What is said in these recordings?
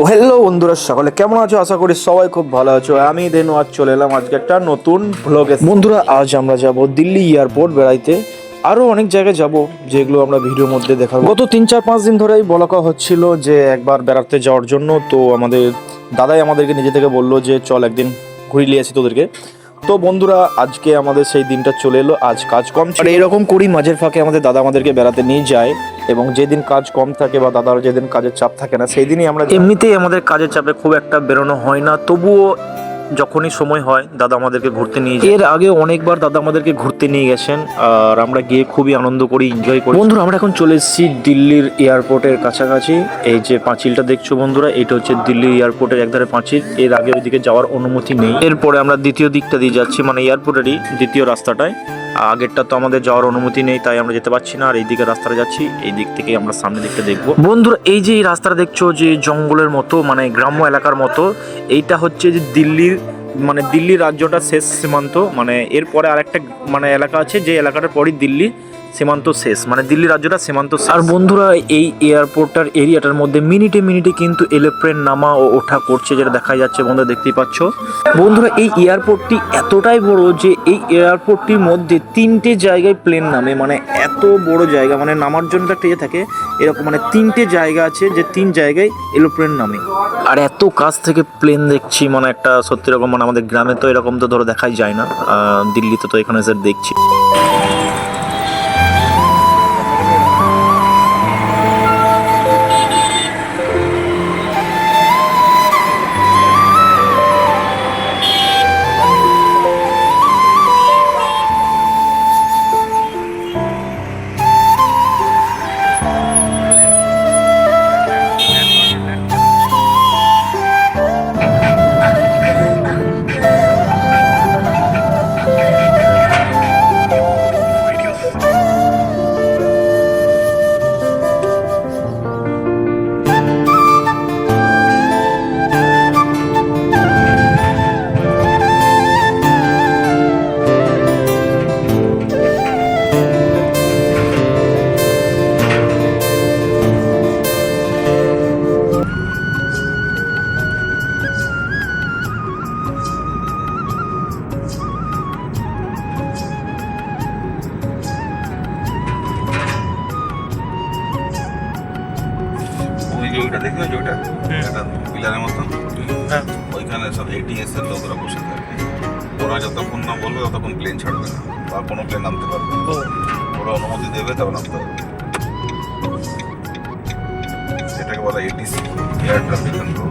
তো হ্যালো বন্ধুরা, সকলে কেমন আছো? আশা করি সবাই খুব ভালো আছো। আমি দেনু আজ চলে এলাম আজকে একটা নতুন ভ্লগে। বন্ধুরা, আজ আমরা যাব দিল্লি এয়ারপোর্ট বেড়াইতে। আরও অনেক জায়গায় যাব যেগুলো আমরা ভিডিওর মধ্যে দেখাবো। গত 3-4-5 দিন ধরেই বলা হচ্ছিল যে একবার বেড়াতে যাওয়ার জন্য। তো আমাদের দাদাই আমাদেরকে নিজে থেকে বললো যে চল একদিন ঘুরিয়ে নিয়ে আসি তোদেরকে। তো বন্ধুরা, আজকে আমাদের সেই দিনটা চলে এলো। আজ কাজ কম ছিল, এরকম করি মাঝের ফাঁকে আমাদের দাদা আমাদেরকে বেড়াতে নিয়ে যায়। এবং যেদিন কাজ কম থাকে বা দাদার যেদিন কাজের চাপ থাকে না, সেই দিনই আমরা এমনিতেই আমাদের কাজের চাপে খুব একটা বেরোনো হয় না, তবুও যখনই সময় হয় দাদা আমাদেরকে ঘুরতে নিয়ে যায়। এর আগে অনেকবার দাদা আমাদেরকে ঘুরতে নিয়ে গেছেন, আর আমরা গিয়ে খুবই আনন্দ করি, এনজয় করি। বন্ধুরা, আমরা এখন চলে এসেছি দিল্লির এয়ারপোর্টের কাছাকাছি। এই যে পাঁচিলটা দেখছো বন্ধুরা, এটা হচ্ছে দিল্লি এয়ারপোর্টের একধারে পাঁচিল। এর আগে ওইদিকে যাওয়ার অনুমতি নেই। এরপরে আমরা দ্বিতীয় দিকটা দিয়ে যাচ্ছি, মানে এয়ারপোর্টেরই দ্বিতীয় রাস্তাটায়। আগেরটা তো আমাদের যাওয়ার অনুমতি নেই, তাই আমরা যেতে পারছি না। আর এই দিকে রাস্তাটা যাচ্ছি, এই দিক থেকে আমরা সামনের দিকটা দেখবো। বন্ধুরা, এই যে এই রাস্তাটা দেখছো, যে জঙ্গলের মতো, মানে গ্রাম্য এলাকার মতো, এইটা হচ্ছে যে দিল্লির, মানে দিল্লি রাজ্যটা শেষ সীমান্ত। মানে এরপরে আরেকটা মানে এলাকা আছে, যে এলাকাটার পরই দিল্লি সীমান্ত শেষ, মানে দিল্লি রাজ্যটা সীমান্ত শেষ। আর বন্ধুরা, এই এয়ারপোর্টটার এরিয়াটার মধ্যে মিনিটে মিনিটে কিন্তু এরোপ্লেন নামা ও ওঠা করছে, যেটা দেখা যাচ্ছে বন্ধুরা, দেখতেই পাচ্ছ। বন্ধুরা, এই এয়ারপোর্টটি এতটাই বড় যে এই এয়ারপোর্টটির মধ্যে 3টে জায়গায় প্লেন নামে। মানে এত বড় জায়গা, মানে নামার জন্য একটা ইয়ে থাকে এরকম, মানে 3টে জায়গা আছে যে 3 জায়গায় এরোপ্লেন নামে। আর এত কাছ থেকে প্লেন দেখছি, মানে একটা সত্যি রকম, মানে আমাদের গ্রামে তো এরকম তো ধরো দেখাই যায় না, দিল্লিতে তো এখানে এসে দেখছি। ওইটা দেখবে, ওইটা একটা পিলারের মতন, ওইখানে সব এটিএস এর লোকরা বসে থাকে। ওরা যতক্ষণ না বলবে ততক্ষণ প্লেন ছাড়বে না, বা কোনো প্লেন নামতে পারবে না। ওরা অনুমতি দেবে তবে নামতে পারবে। এটাকে বলা এটিসি, এয়ার ট্রাফিক কন্ট্রোল।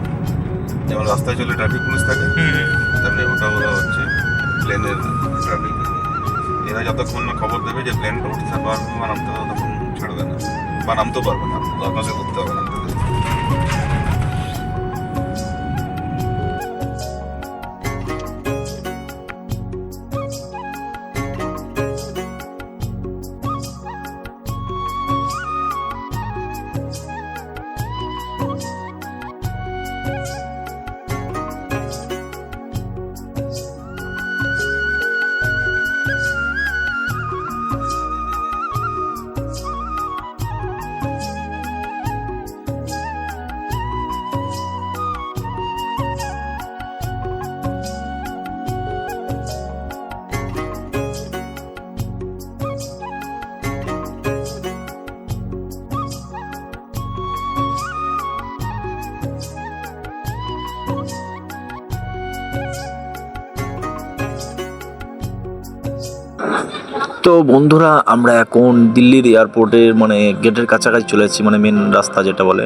যেমন রাস্তায় চলে ট্রাফিক পুলিশ থাকে, তেমনি ওটা ওরা হচ্ছে প্লেনের ট্রাফিক। এরা যতক্ষণ না খবর দেবে যে প্লেনটা উঠতে পারবে বা নামতে পারবে, ততক্ষণ ছাড়বে না বা নামতেও পারবে না, আকাশে উঠতে হবে না। তো বন্ধুরা, আমরা এখন দিল্লির এয়ারপোর্টের মানে গেটের কাছাকাছি চলে এসেছি, মানে মেন রাস্তা যেটা বলে,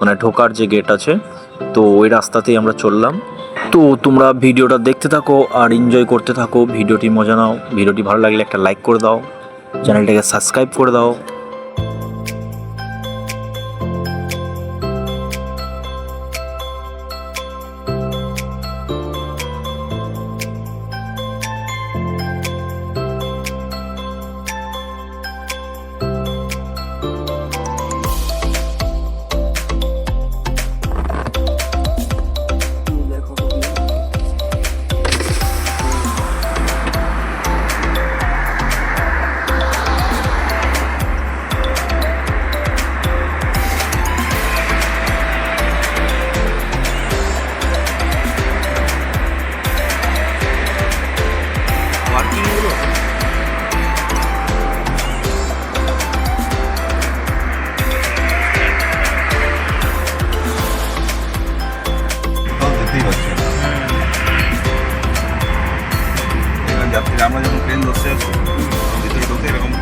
মানে ঢোকার যে গেট আছে, তো ওই রাস্তাতেই আমরা চললাম। তো তোমরা ভিডিওটা দেখতে থাকো আর এনজয় করতে থাকো, ভিডিওটি মজা নাও। ভিডিওটি ভালো লাগলে একটা লাইক করে দাও, চ্যানেলটাকে সাবস্ক্রাইব করে দাও। দেখতেই পাচ্ছেন এখানে যাত্রীরা আমরা যখন ট্রেন বসে আছি ভিতরে ঢুকে এরকম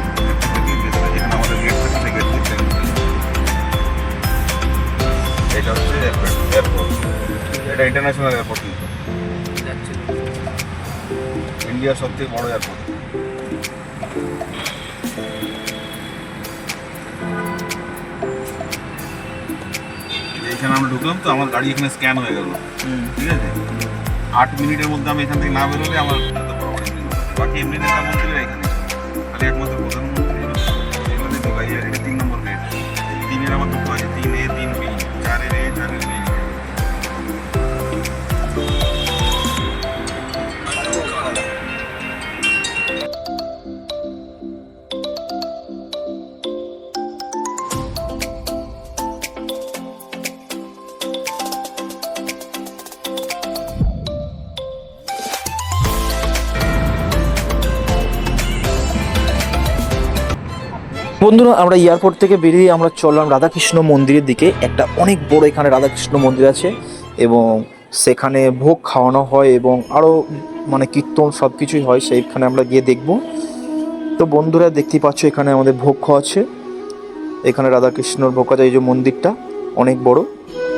যেখানে আমাদের গেট থাকে সেই গেট থেকে ট্রেন এটা হচ্ছে এয়ারপোর্ট, এটা ইন্টারন্যাশনাল এয়ারপোর্ট কিন্তু ইন্ডিয়ার সবথেকে বড় এয়ারপোর্ট। এখানে আমরা ঢুকলাম তো আমার গাড়ি এখানে স্ক্যান হয়ে গেল, ঠিক আছে 8 মিনিটের মধ্যে আমি এখান থেকে না বেরোলে আমার বাকি এমনি নেতা মন্ত্রীরা এখানে খালি একমাত্র প্রধানমন্ত্রী এগুলো দেখতে পাই। আর এটা 3 নম্বর গেট, 3-এর আমার দুটো আছে, 3A 3B 4-এর A 4-এর B। বন্ধুরা আমরা এয়ারপোর্ট থেকে বেরিয়ে আমরা চললাম রাধাকৃষ্ণ মন্দিরের দিকে। একটা অনেক বড় এখানে রাধাকৃষ্ণ মন্দির আছে এবং সেখানে ভোগ খাওয়ানো হয় এবং আরও মানে কীর্তন সব কিছুই হয়, সেইখানে আমরা গিয়ে দেখব। তো বন্ধুরা দেখতেই পাচ্ছ এখানে আমাদের ভোগ খাওয়াচ্ছে, এখানে রাধাকৃষ্ণর ভোগ আছে, এই যে মন্দিরটা অনেক বড়।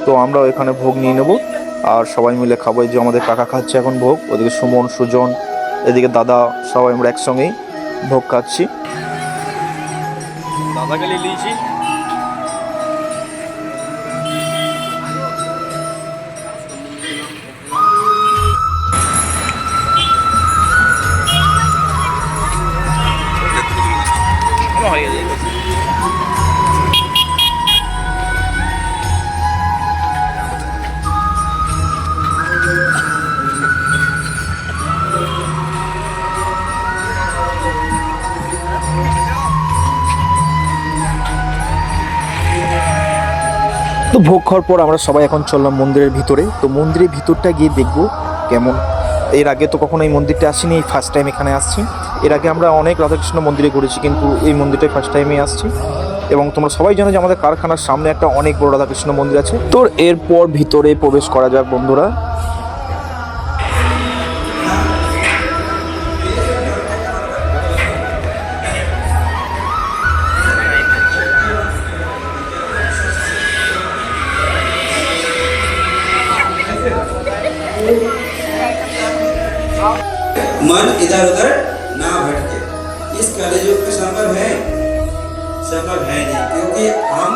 তো আমরাও এখানে ভোগ নিয়ে নেব আর সবাই মিলে খাবো। এই যে আমাদের কাকা খাচ্ছে এখন ভোগ, ওদিকে সুমন সুজন এদিকে দাদা, সবাই আমরা একসঙ্গেই ভোগ খাচ্ছি। দাদাকে নিয়ে নিয়েছি। হয়ে গেছে। তো ভোগ খাওয়ার পর আমরা সবাই এখন চললাম মন্দিরের ভিতরে। তো মন্দিরের ভিতরটা গিয়ে দেখবো কেমন। এর আগে তো কখনো এই মন্দিরটা আসিনি, এই ফার্স্ট টাইম এখানে আসছি। এর আগে আমরা অনেক রাধাকৃষ্ণ মন্দিরে ঘুরেছি, কিন্তু এই মন্দিরটাই ফার্স্ট টাইমে আসছি। এবং তোমরা সবাই জানো যে আমাদের কারখানার সামনে একটা অনেক বড় রাধাকৃষ্ণ মন্দির আছে। তো এরপর ভিতরে প্রবেশ করা যাক বন্ধুরা। मन इधर उधर ना भटके। इस कलयुग में संभव है नहीं, क्योंकि हम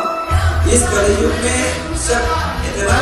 इस कलयुग में सब इतना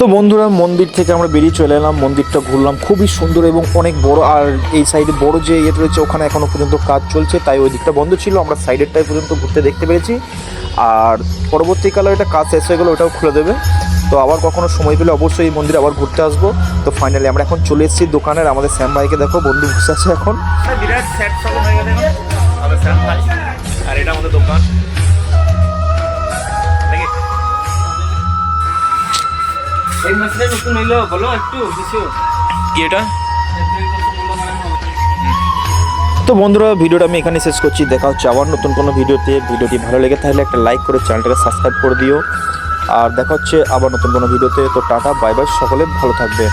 তো বন্ধুরা মন্দির থেকে আমরা বেরিয়ে চলে এলাম, মন্দিরটা ঘুরলাম, খুবই সুন্দর এবং অনেক বড়। আর এই সাইডে বড় যে ইয়েটা রয়েছে ওখানে এখনো পর্যন্ত কাজ চলছে, তাই ওই দিকটা বন্ধ ছিল, আমরা সাইডেরটাই পর্যন্ত ঘুরতে দেখতে পেরেছি। আর পরবর্তীকালে এটা কাজ শেষ হয়ে গেলে ওটাও খুলে দেবে। তো আবার কখনো সময় পেলে অবশ্যই এই মন্দিরে আবার ঘুরতে আসবো। তো ফাইনালি আমরা এখন চলে এসেছি দোকানের। আমাদের শ্যাম ভাইকে দেখো, বন্ধু বসে আছে এখন। বিরাট সেট সাজানো হয়ে গেছে এখন আমাদের শ্যাম ভাই। আর এটা আমাদের দোকান। এই মাসে নতুন হইলো বলো একটু কিছু কি এটা? তো বন্ধুরা ভিডিওটা আমি এখানে শেষ করছি, দেখা হচ্ছে আবার নতুন কোনো ভিডিওতে। ভিডিওটি ভালো লেগে থাকলে একটা লাইক করে চ্যানেলটাকে সাবস্ক্রাইব করে দিও। আর দেখা হচ্ছে আবার নতুন কোনো ভিডিওতে। তো টাটা, বাই বাই, সকলে ভালো থাকবেন।